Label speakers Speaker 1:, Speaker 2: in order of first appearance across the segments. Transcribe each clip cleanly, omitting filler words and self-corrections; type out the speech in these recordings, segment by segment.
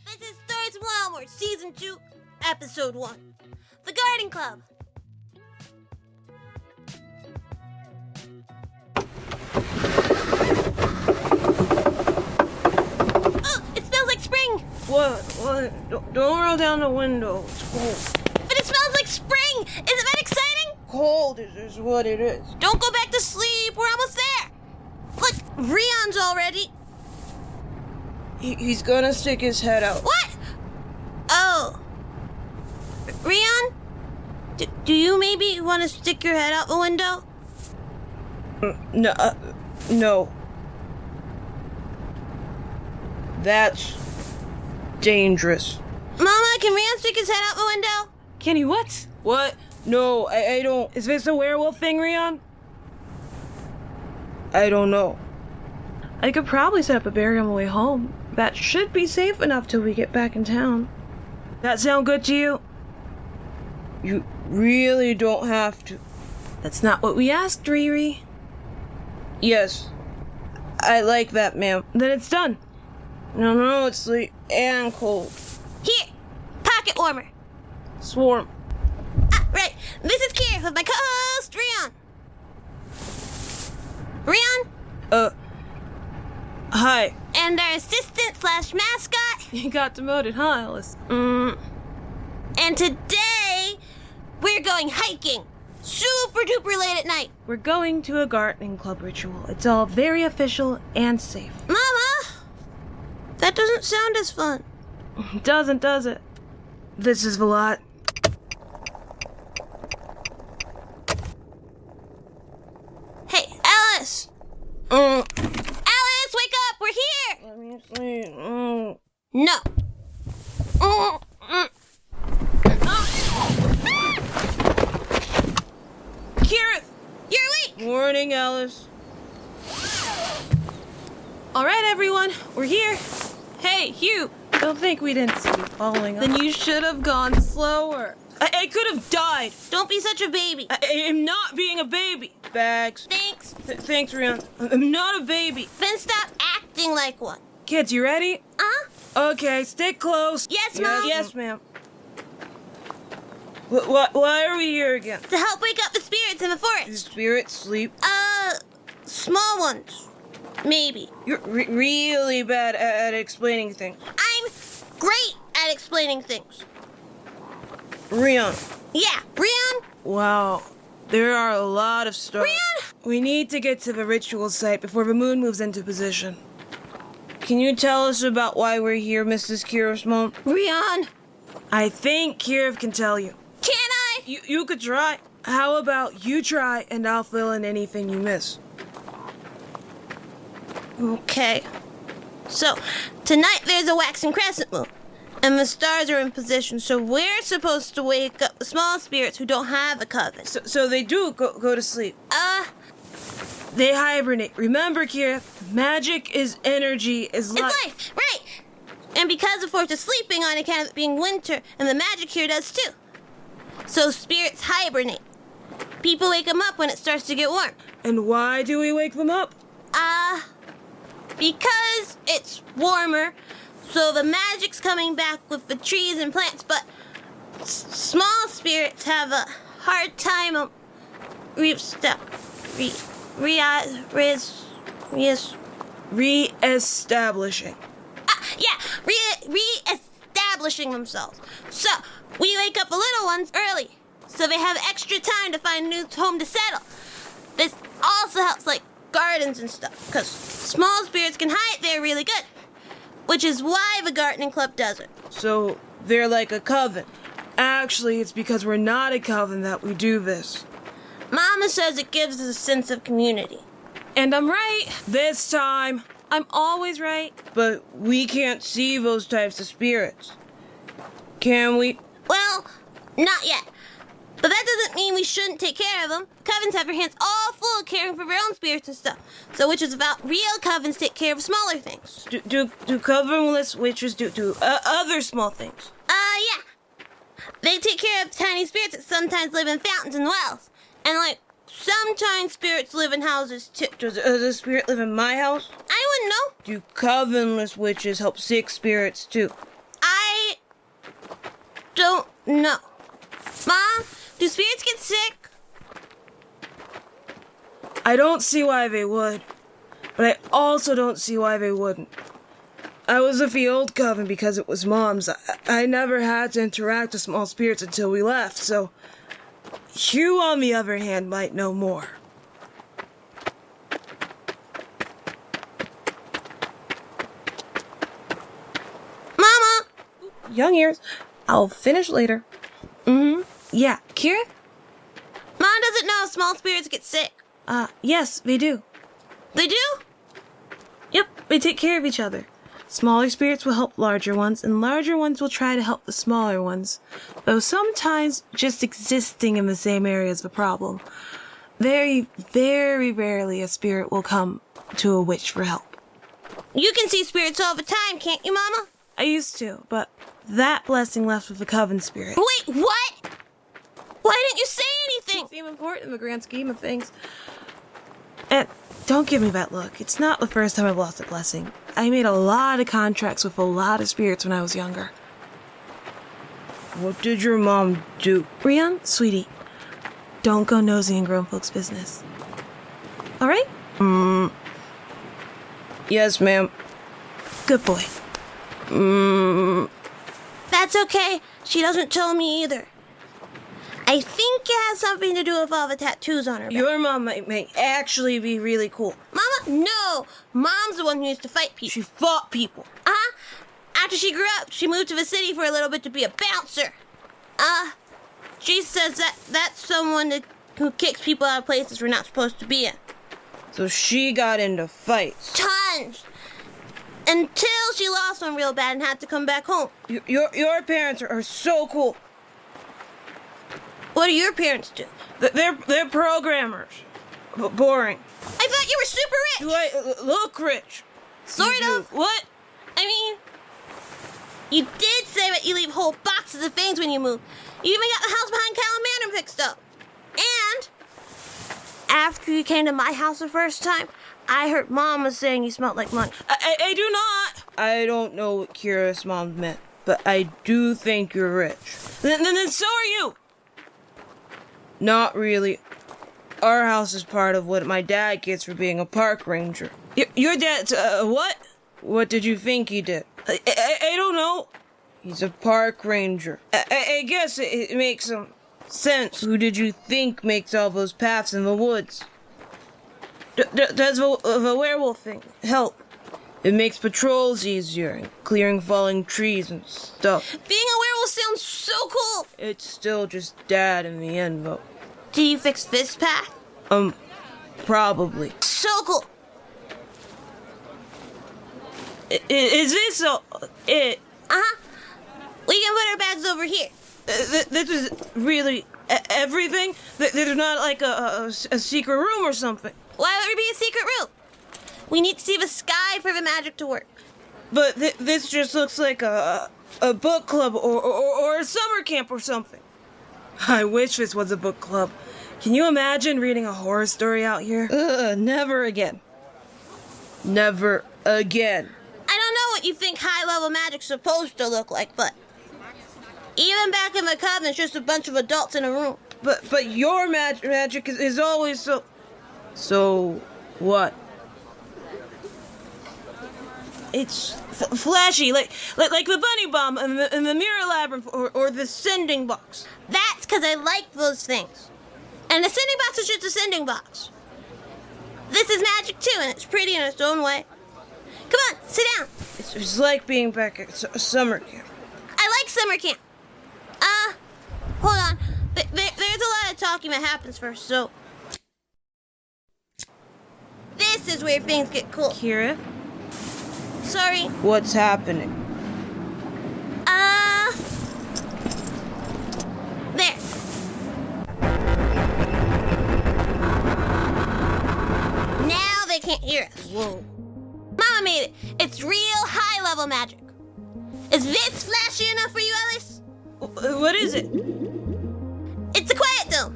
Speaker 1: This is Stories from Ylelmore, Season 2, Episode 1. The Garden Club. Oh, it smells like spring.
Speaker 2: What? Don't roll down the window. It's cold.
Speaker 1: But it smells like spring. Isn't that exciting?
Speaker 2: Cold is what it is.
Speaker 1: Don't go back to sleep. We're almost there. Look, Rion's already.
Speaker 2: He's gonna stick his head out.
Speaker 1: What? Oh. Rion? Do you maybe want to stick your head out the window?
Speaker 2: No. That's dangerous.
Speaker 1: Mama, can Rion stick his head out the window?
Speaker 3: Can he what?
Speaker 2: What? No, I don't.
Speaker 3: Is this a werewolf thing, Rion?
Speaker 2: I don't know.
Speaker 3: I could probably set up a barrier on the way home. That should be safe enough till we get back in town. That sound good to you?
Speaker 2: You really don't have to.
Speaker 3: That's not what we asked, Riri.
Speaker 2: Yes. I like that, ma'am.
Speaker 3: Then it's done.
Speaker 2: No, it's late and cold.
Speaker 1: Here, pocket warmer.
Speaker 2: Swarm.
Speaker 1: Right. This is Keryth with my co-host, Rion. Rion?
Speaker 2: Hi.
Speaker 1: And our assistant/mascot.
Speaker 3: You got demoted, huh, Alice?
Speaker 1: And today, we're going hiking. Super duper late at night.
Speaker 3: We're going to a gardening club ritual. It's all very official and safe.
Speaker 1: Mama! That doesn't sound as fun.
Speaker 3: Doesn't, does it? This is Velat.
Speaker 1: Hey, Alice! Alice, wake up! We're here!
Speaker 2: Let me see.
Speaker 1: No.
Speaker 3: Keryth!
Speaker 1: You're awake!
Speaker 2: Morning, Alice.
Speaker 3: All right, everyone, we're here. Hey, Hugh! Don't think we didn't see you following us. Then you should have gone slower. I could have died.
Speaker 1: Don't be such a baby.
Speaker 3: I am not being a baby.
Speaker 2: Bags.
Speaker 1: Thanks.
Speaker 2: Thanks, Rion.
Speaker 3: I'm not a baby.
Speaker 1: Then stop acting like one.
Speaker 3: Kids, you ready? Okay, stick close.
Speaker 1: Yes, Mom?
Speaker 2: Yes, ma'am. Why are we here again?
Speaker 1: To help wake up the spirits in the
Speaker 2: Do
Speaker 1: forest.
Speaker 2: spirits sleep?
Speaker 1: Small ones. Maybe.
Speaker 2: You're really bad at explaining things.
Speaker 1: I'm great at explaining things.
Speaker 2: Rion.
Speaker 1: Yeah, Rion?
Speaker 2: Wow. There are a lot of stars.
Speaker 1: Rion?
Speaker 3: We need to get to the ritual site before the moon moves into position.
Speaker 2: Can you tell us about why we're here, Mrs. Keryth's mom?
Speaker 1: Rion?
Speaker 3: I think Keryth can tell you.
Speaker 1: Can I?
Speaker 2: You could try.
Speaker 3: How about you try and I'll fill in anything you miss?
Speaker 1: Okay. So, tonight there's a waxing crescent moon. And the stars are in position, so we're supposed to wake up the small spirits who don't have a coven.
Speaker 2: So they do go to sleep.
Speaker 3: They hibernate. Remember, Keryth, magic is energy, is life.
Speaker 1: It's life, right. And because the forest is sleeping on account of it being winter, and the magic here does too. So spirits hibernate. People wake them up when it starts to get warm.
Speaker 3: And why do we wake them up?
Speaker 1: Because it's warmer, so the magic's coming back with the trees and plants, but small spirits have a hard time
Speaker 3: Re-establishing.
Speaker 1: re-establishing themselves. So, we wake up the little ones early, so they have extra time to find a new home to settle. This also helps, like, gardens and stuff, because small spirits can hide there really good, which is why the gardening club does it.
Speaker 2: So they're like a coven.
Speaker 3: Actually, it's because we're not a coven that we do this.
Speaker 1: Mama says it gives us a sense of community.
Speaker 3: And I'm right. This time. I'm always right.
Speaker 2: But we can't see those types of spirits. Can we?
Speaker 1: Well, not yet. But that doesn't mean we shouldn't take care of them. Covens have their hands all full caring for their own spirits and stuff. So witches about real covens take care of smaller things.
Speaker 2: Do covenless witches do other small things?
Speaker 1: Yeah. They take care of tiny spirits that sometimes live in fountains and wells. And, like, sometimes spirits live in houses, too.
Speaker 2: Does a spirit live in my house?
Speaker 1: I wouldn't know.
Speaker 2: Do covenless witches help sick spirits, too?
Speaker 1: don't know. Mom, do spirits get sick?
Speaker 2: I don't see why they would, but I also don't see why they wouldn't. I was with the old coven because it was Mom's. I never had to interact with small spirits until we left, so you, on the other hand, might know more.
Speaker 1: Mama!
Speaker 3: Young ears. I'll finish later. Yeah, Keryth?
Speaker 1: Mom doesn't know if small spirits get sick.
Speaker 3: Yes, they do.
Speaker 1: They do?
Speaker 3: Yep, they take care of each other. Smaller spirits will help larger ones, and larger ones will try to help the smaller ones. Though sometimes just existing in the same area is the problem. Very, very rarely a spirit will come to a witch for help.
Speaker 1: You can see spirits all the time, can't you, Mama?
Speaker 3: I used to, but that blessing left with the coven spirit.
Speaker 1: Wait, what? Why didn't you say anything?
Speaker 3: Seem important in the grand scheme of things. And don't give me that look. It's not the first time I've lost a blessing. I made a lot of contracts with a lot of spirits when I was younger.
Speaker 2: What did your mom do?
Speaker 3: Rion, sweetie, don't go nosy in grown folks' business. All right?
Speaker 2: Yes, ma'am.
Speaker 3: Good boy.
Speaker 1: That's okay. She doesn't tell me either. I think it has something to do with all the tattoos on her back.
Speaker 2: Your mom might actually be really cool.
Speaker 1: Mama? No. Mom's the one who used to fight people.
Speaker 2: She fought people.
Speaker 1: Uh-huh. After she grew up, she moved to the city for a little bit to be a bouncer. She says that's someone who kicks people out of places we're not supposed to be in.
Speaker 2: So she got into fights.
Speaker 1: Tons. Until she lost one real bad and had to come back home.
Speaker 2: Your parents are so cool.
Speaker 1: What do your parents do?
Speaker 2: They're programmers. Boring.
Speaker 1: I thought you were super rich.
Speaker 2: Do I look rich?
Speaker 1: Sort
Speaker 2: You
Speaker 1: of.
Speaker 2: do. What?
Speaker 1: I mean, you did say that you leave whole boxes of things when you move. You even got the house behind Callum Manor fixed up. And after you came to my house the first time, I heard Mom was saying you smelled like money.
Speaker 3: I do not.
Speaker 2: I don't know what Keryth's mom meant, but I do think you're rich.
Speaker 3: Then so are you.
Speaker 2: Not really. Our house is part of what my dad gets for being a park ranger.
Speaker 3: Your dad's, what?
Speaker 2: What did you think he did?
Speaker 3: I don't know.
Speaker 2: He's a park ranger. I guess it makes some sense. Who did you think makes all those paths in the woods? Does the werewolf thing help? It makes patrols easier, and clearing falling trees and stuff.
Speaker 1: Being a werewolf sounds so cool.
Speaker 2: It's still just Dad in the end, though.
Speaker 1: Did you fix this path?
Speaker 2: Probably.
Speaker 1: So cool.
Speaker 3: Is this it?
Speaker 1: Uh-huh. We can put our bags over here.
Speaker 2: This is really everything? There's not like a secret room or something?
Speaker 1: Why would there be a secret room? We need to see the sky for the magic to work.
Speaker 2: But this just looks like a book club or a summer camp or something. I wish this was a book club. Can you imagine reading a horror story out here?
Speaker 3: Never again.
Speaker 2: Never again.
Speaker 1: I don't know what you think high-level magic's supposed to look like, but even back in the coven, it's just a bunch of adults in a room.
Speaker 2: But your magic is always so... So, what?
Speaker 3: It's flashy, like the bunny bomb and the mirror labyrinth or the sending box.
Speaker 1: That's because I like those things. And the sending box is just a sending box. This is magic too, and it's pretty in its own way. Come on, sit down.
Speaker 2: It's like being back at summer camp.
Speaker 1: I like summer camp. Hold on. There's a lot of talking that happens first, so... This is where things get cool.
Speaker 3: Keryth?
Speaker 1: Sorry.
Speaker 2: What's happening?
Speaker 1: There. Now they can't hear us.
Speaker 2: Whoa.
Speaker 1: Mama made it. It's real high-level magic. Is this flashy enough for you, Alice?
Speaker 3: What is it?
Speaker 1: It's a quiet dome.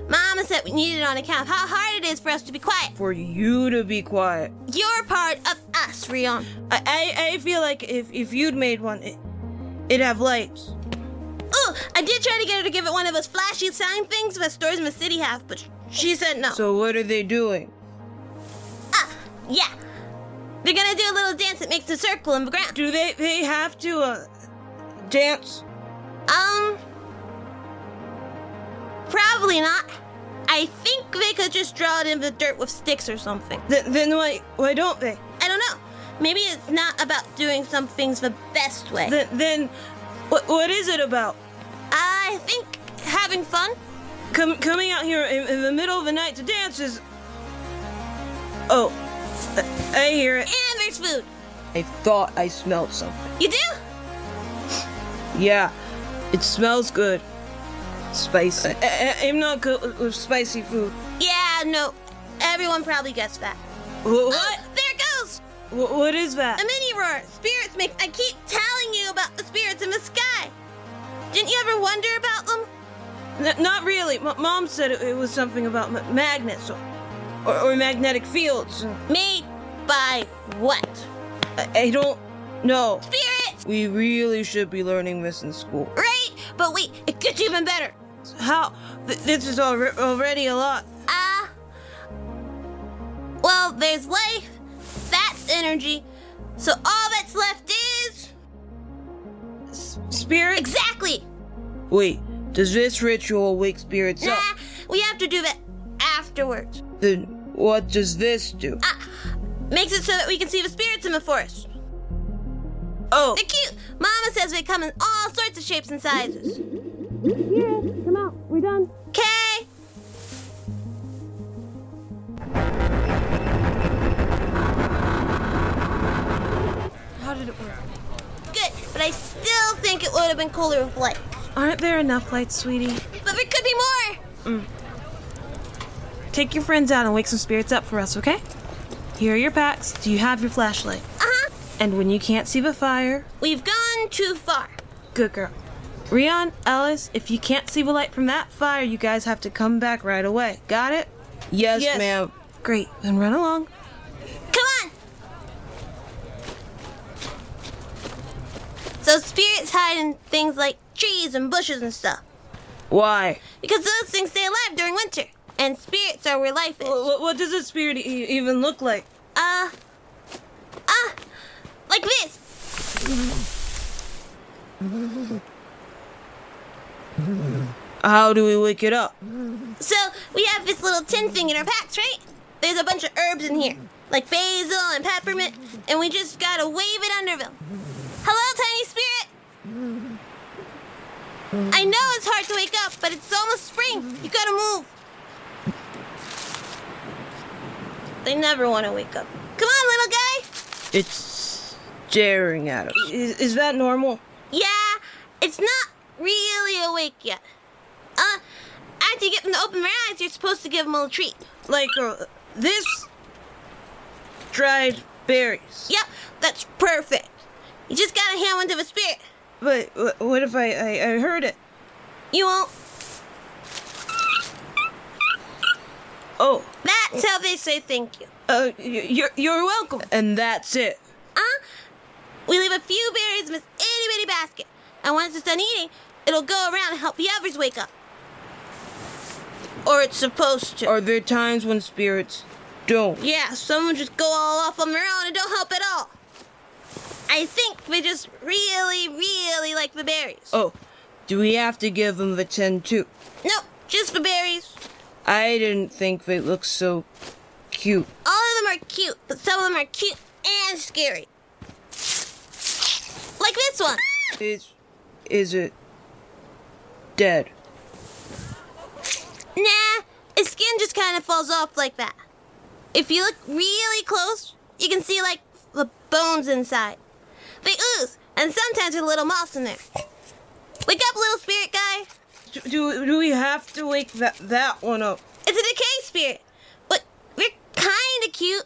Speaker 1: Mama said we need it on account of how hard it is for us to be quiet.
Speaker 2: For you to be quiet.
Speaker 1: You're part of us, Rion.
Speaker 2: I feel like if you'd made one, it'd have lights.
Speaker 1: Ooh, I did try to get her to give it one of those flashy sign things that stores in the city have, but she said no.
Speaker 2: So what are they doing?
Speaker 1: Yeah. They're gonna do a little dance that makes a circle in the ground.
Speaker 2: Do they have to, dance?
Speaker 1: Probably not. I think they could just draw it in the dirt with sticks or something.
Speaker 2: Then why don't they?
Speaker 1: I don't know. Maybe it's not about doing some things the best way.
Speaker 2: Then what is it about?
Speaker 1: I think having fun.
Speaker 2: Coming out here in the middle of the night to dance is... Oh, I hear it.
Speaker 1: And there's food.
Speaker 2: I thought I smelled something.
Speaker 1: You do?
Speaker 2: Yeah, it smells good. Spicy. I'm not good with spicy food.
Speaker 1: Yeah, no. Everyone probably gets that.
Speaker 2: What?
Speaker 1: There it goes!
Speaker 2: What is that?
Speaker 1: A mini roar. Spirits make... I keep telling you about the spirits in the sky. Didn't you ever wonder about them?
Speaker 2: Not really. Mom said it was something about magnets or magnetic fields.
Speaker 1: Made by what?
Speaker 2: I don't know.
Speaker 1: Spirits!
Speaker 2: We really should be learning this in school.
Speaker 1: Right? But wait, it gets even better.
Speaker 2: How? This is already a lot.
Speaker 1: Well, there's life. That's energy. So all that's left is...
Speaker 2: Spirit?
Speaker 1: Exactly!
Speaker 2: Wait, does this ritual wake spirits up?
Speaker 1: Nah, we have to do that afterwards.
Speaker 2: Then what does this do?
Speaker 1: Makes it so that we can see the spirits in the forest.
Speaker 2: Oh,
Speaker 1: They're cute. Mama says they come in all sorts of shapes and sizes. Here, come out. We're done. Okay.
Speaker 3: How did it work?
Speaker 1: Good, but I still think it would have been cooler with light.
Speaker 3: Aren't there enough lights, sweetie?
Speaker 1: But there could be more.
Speaker 3: Take your friends out and wake some spirits up for us, okay? Here are your packs. Do you have your flashlight?
Speaker 1: Uh-huh.
Speaker 3: And when you can't see the fire,
Speaker 1: We've gone too far.
Speaker 3: good girl. Rion, Ellis, if you can't see the light from that fire, you guys have to come back right away. Got it?
Speaker 2: yes,
Speaker 3: Yes.
Speaker 2: ma'am.
Speaker 3: Great. Then run along.
Speaker 1: Come on. So spirits hide in things like trees and bushes and stuff.
Speaker 2: Why?
Speaker 1: Because those things stay alive during winter. And spirits are where life is.
Speaker 2: What does a spirit even look like?
Speaker 1: Like this.
Speaker 2: How do we wake it up?
Speaker 1: So we have this little tin thing in our packs, right? There's a bunch of herbs in here, like basil and peppermint, and we just gotta wave it under them. Hello, tiny spirit. I know it's hard to wake up, but it's almost spring. You gotta move. They never want to wake up. Come on, little guy.
Speaker 2: It's staring at us. Is that normal?
Speaker 1: Yeah, it's not really awake yet. After you get them to open their eyes, you're supposed to give them a little treat.
Speaker 2: Like this? Dried berries.
Speaker 1: Yep, that's perfect. You just gotta hand one to the spirit.
Speaker 2: But what if I heard it?
Speaker 1: You won't.
Speaker 2: Oh,
Speaker 1: That's how they say thank you.
Speaker 2: you're welcome. And that's it.
Speaker 1: We leave a few berries in this itty bitty basket, and once it's done eating, it'll go around and help the others wake up. Or it's supposed to.
Speaker 2: Are there times when spirits don't?
Speaker 1: Yeah, some will just go all off on their own and don't help at all. I think they just really, really like the berries.
Speaker 2: Oh, do we have to give them the 10 too?
Speaker 1: Nope, just the berries.
Speaker 2: I didn't think they looked so cute.
Speaker 1: All of them are cute, but some of them are cute and scary. Like this one.
Speaker 2: Is it dead?
Speaker 1: Nah, its skin just kind of falls off like that. If you look really close, you can see like the bones inside. They ooze, and sometimes there's a little moss in there. Wake up, little spirit guy.
Speaker 2: Do we have to wake that one up?
Speaker 1: It's a decay spirit, but they're kind of cute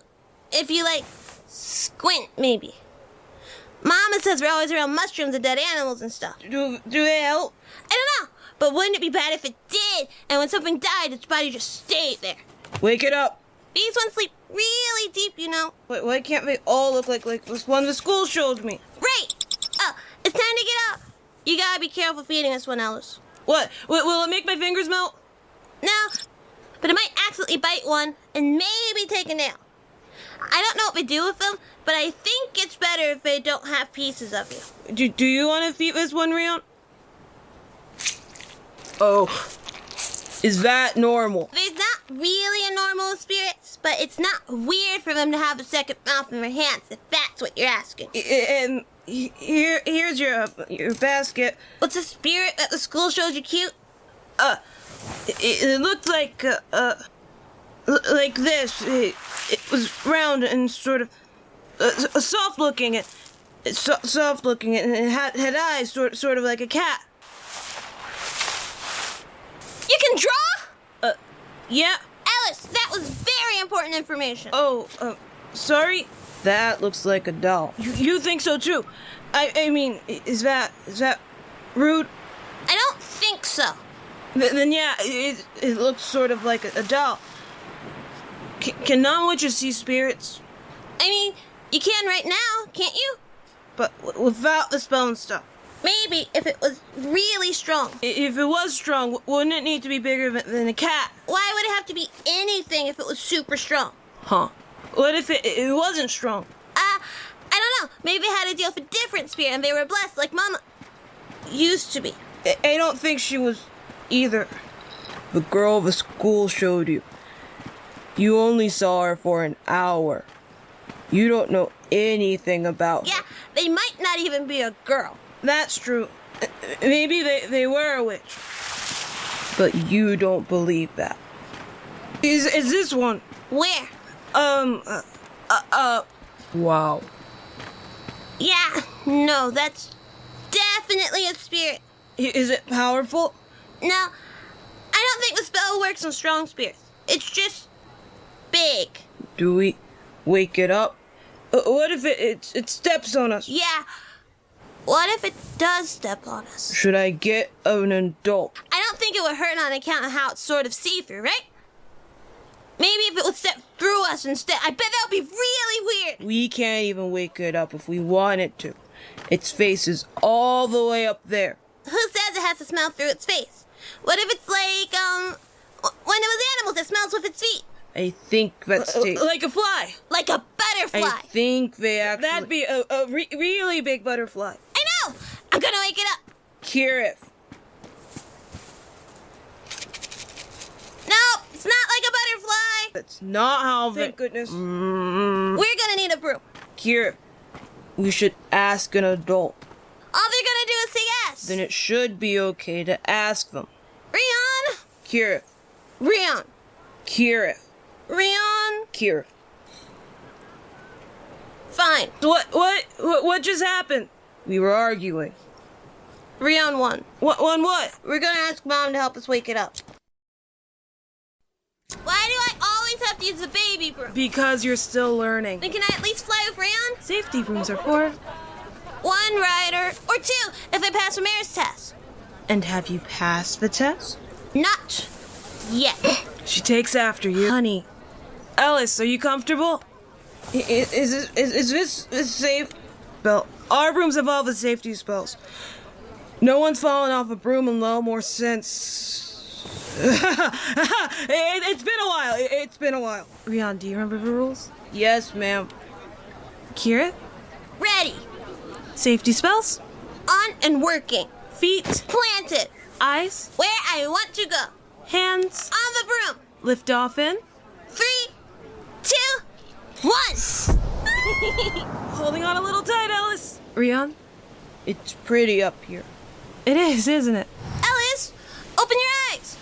Speaker 1: if you like squint, maybe. Mama says we're always around mushrooms and dead animals and stuff.
Speaker 2: Do they help?
Speaker 1: I don't know, but wouldn't it be bad if it did? And when something died, its body just stayed there.
Speaker 2: Wake it up.
Speaker 1: These ones sleep really deep, you know.
Speaker 2: Why can't they all look like this one the school showed me?
Speaker 1: Right. Oh, it's time to get up. You gotta be careful feeding this one, Ellis.
Speaker 2: What? Will it make my fingers melt?
Speaker 1: No, but it might accidentally bite one and maybe take a nail. I don't know what we do with them, but I think it's better if they don't have pieces of you.
Speaker 2: Do you want to feed this one, Rion? Oh, is that normal?
Speaker 1: There's not really a normal with spirits, but it's not weird for them to have a second mouth in their hands, if that's what you're asking.
Speaker 2: And here's your basket.
Speaker 1: What's a spirit that the school showed you cute?
Speaker 2: It looked like this. It was round and sort of soft looking. Soft looking, and it had eyes, sort of like a cat.
Speaker 1: You can draw?
Speaker 2: Yeah.
Speaker 1: Ellis, that was very important information.
Speaker 2: Oh, sorry. That looks like a doll. You think so too? I mean, is that rude?
Speaker 1: I don't think so.
Speaker 2: Then yeah, it looks sort of like a doll. Can non-witches see spirits?
Speaker 1: I mean, you can right now, can't you?
Speaker 2: But without the spell and stuff.
Speaker 1: Maybe if it was really strong.
Speaker 2: If it was strong, wouldn't it need to be bigger than a cat?
Speaker 1: Why would it have to be anything if it was super strong?
Speaker 2: Huh. What if it wasn't strong?
Speaker 1: I don't know. Maybe they had to deal with a different spirit and they were blessed like Mama used to be.
Speaker 2: I don't think she was either. The girl the school showed you. You only saw her for an hour. You don't know anything about her.
Speaker 1: Yeah, they might not even be a girl.
Speaker 2: That's true. Maybe they were a witch. But you don't believe that. Is this one?
Speaker 1: Where?
Speaker 2: Wow.
Speaker 1: Yeah, no, that's definitely a spirit.
Speaker 2: Is it powerful?
Speaker 1: No, I don't think the spell works on strong spirits. It's just big.
Speaker 2: Do we wake it up? What if it steps on us?
Speaker 1: Yeah. What if it does step on us?
Speaker 2: Should I get an adult?
Speaker 1: I don't think it would hurt on account of how it's sort of see-through, right? Maybe if it would step through us instead. I bet that would be really weird.
Speaker 2: We can't even wake it up if we wanted to. Its face is all the way up there.
Speaker 1: Who says it has to smell through its face? What if it's like, when it was animals that smells with its feet?
Speaker 2: I think that's like a fly.
Speaker 1: Like a butterfly.
Speaker 2: I think they actually...
Speaker 3: That'd be a really big butterfly.
Speaker 1: I know! I'm gonna wake it up.
Speaker 2: Keryth.
Speaker 1: No, it's not like a butterfly.
Speaker 2: That's not how...
Speaker 3: Thank goodness.
Speaker 1: We're gonna need a broom.
Speaker 2: Keryth, we should ask an adult.
Speaker 1: All they're gonna do is say yes.
Speaker 2: Then it should be okay to ask them.
Speaker 1: Rion!
Speaker 2: Keryth.
Speaker 1: Rion!
Speaker 2: Keryth.
Speaker 1: Rion!
Speaker 2: Keryth.
Speaker 1: Fine.
Speaker 2: What just happened? We were arguing.
Speaker 1: Rion won.
Speaker 2: What?
Speaker 1: We're gonna ask Mom to help us wake it up. Why do I always have to use the baby broom?
Speaker 3: Because you're still learning.
Speaker 1: Then can I at least fly with Rion?
Speaker 3: Safety brooms are for.
Speaker 1: One rider, or two, if I pass the mayor's test.
Speaker 3: And have you passed the test?
Speaker 1: Not yet.
Speaker 3: She takes after you. Honey. Ellis, are you comfortable?
Speaker 2: Is this safe?
Speaker 3: Well, our brooms have all the safety spells. No one's fallen off a broom in Ylelmore since... It's been a while. Rion, do you remember the rules?
Speaker 2: Yes, ma'am.
Speaker 3: Keryth?
Speaker 1: Ready.
Speaker 3: Safety spells?
Speaker 1: On and working.
Speaker 3: Feet.
Speaker 1: Planted.
Speaker 3: Eyes.
Speaker 1: Where I want to go.
Speaker 3: Hands.
Speaker 1: On the broom.
Speaker 3: Lift off in.
Speaker 1: 3, 2, 1.
Speaker 3: Holding on a little tight, Ellis. Rion?
Speaker 2: It's pretty up here.
Speaker 3: It is, isn't it?
Speaker 1: Ellis, open your eyes.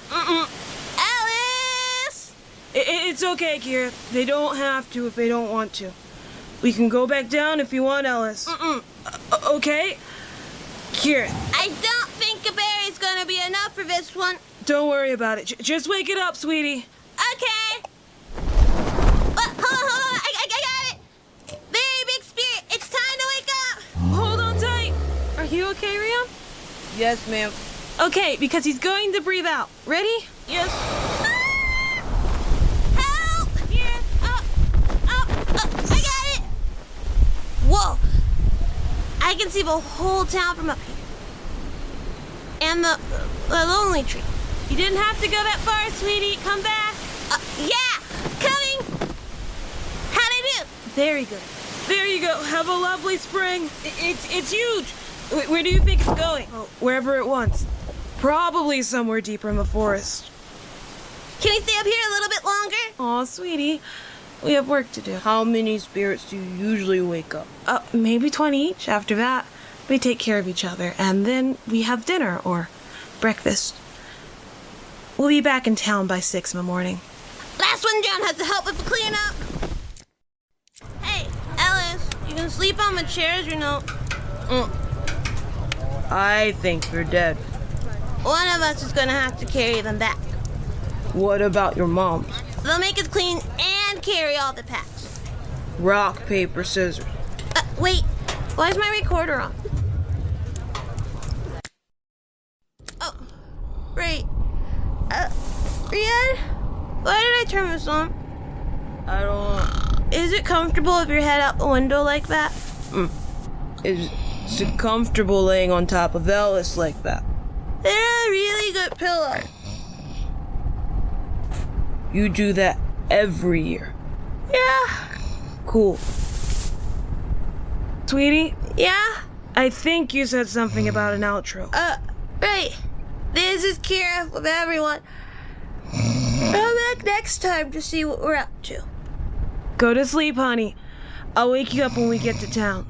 Speaker 1: Ellis!
Speaker 3: It's okay, Keryth. They don't have to if they don't want to. We can go back down if you want, Ellis. Okay? Keryth.
Speaker 1: I don't think a berry's gonna be enough for this one.
Speaker 3: Don't worry about it. Just wake it up, sweetie.
Speaker 1: Okay. Hold on. I got it. Very big spirit. It's time to wake up.
Speaker 3: Hold on tight. Are you okay, Rion?
Speaker 2: Yes, ma'am.
Speaker 3: Okay, because he's going to breathe out. Ready?
Speaker 2: Yes.
Speaker 1: Help! Here. Up. I got it. Whoa. I can see the whole town from up here. climb the lonely tree.
Speaker 3: You didn't have to go that far, sweetie. Come back.
Speaker 1: Yeah, coming. How'd I do?
Speaker 3: Very good. There you go. Have a lovely spring. It's huge. Where do you think it's going? Oh, wherever it wants. Probably somewhere deeper in the forest.
Speaker 1: Can we stay up here a little bit longer?
Speaker 3: Aw, sweetie. We have work to do.
Speaker 2: How many spirits do you usually wake up?
Speaker 3: Maybe 20 each. After that, we take care of each other. And then we have dinner or breakfast. We'll be back in town by 6 in the morning.
Speaker 1: Last one down has to help with the cleanup. Hey, Ellis, you can sleep on the chairs, you know.
Speaker 2: I think you're dead.
Speaker 1: One of us is gonna have to carry them back.
Speaker 2: What about your moms?
Speaker 1: They'll make us clean and carry all the packs.
Speaker 2: Rock, paper, scissors.
Speaker 1: Wait, why is my recorder on? Oh, right. Rion, why did I turn this on?
Speaker 2: I don't know.
Speaker 1: Is it comfortable if your head out the window like that?
Speaker 2: Is it comfortable laying on top of Ellis like that?
Speaker 1: They're a really good pillow.
Speaker 2: You do that every year.
Speaker 1: Yeah.
Speaker 2: Cool.
Speaker 3: Sweetie,
Speaker 1: Yeah?
Speaker 3: I think you said something about an outro.
Speaker 1: Right. This is Keryth with everyone. Come back next time to see what we're up to.
Speaker 3: Go to sleep, honey. I'll wake you up when we get to town.